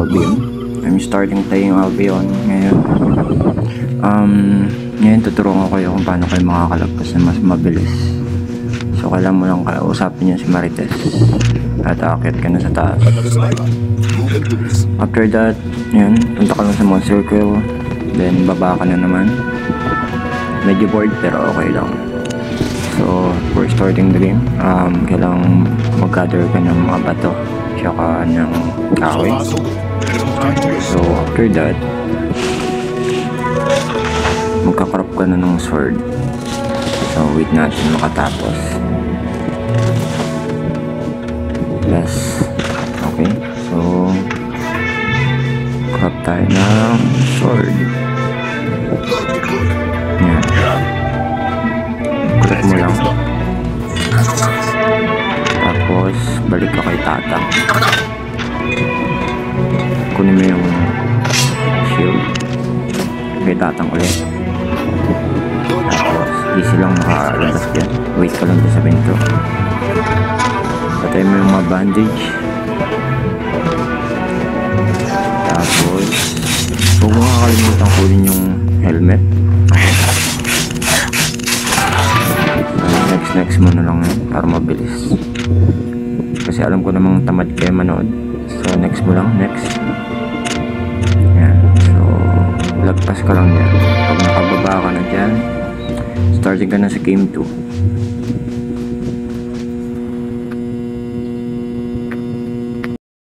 Albion. I'm starting playing Albion ngayon. Ngayon tuturuan ko kayo kung paano kayo makakalagpas na mas mabilis. So kailangan mo lang kausapin niyo si Marites at aakyat ka na sa taas. After that, yun, punta ka lang sa monster circle, then baba ka na naman. Medyo bored pero okay lang. So for starting the game, kailangan mag-gather ka ng mga bato tsaka ng kahoy. So after that, magkakrop ka na ng sword. So wait natin makatapos. Yes. Okay. So crop tayo ng sword. Yan. Crop mo lang. Tapos balik ka kay Tatang. Kunin mo yung shield kay Tatang ulit. Tapos easy lang makalabas dyan. Wait ka lang sa pinto. Patay mo yung mga bandage. Tapos huwag mo kakalimutan kunin yung helmet. Next mo na lang para mabilis. Kasi alam ko namang tamad kayo manood. So next mo lang, next. Yan. So lagpas ka lang yan. Pag nakababa ka na dyan, starting ka na sa game 2.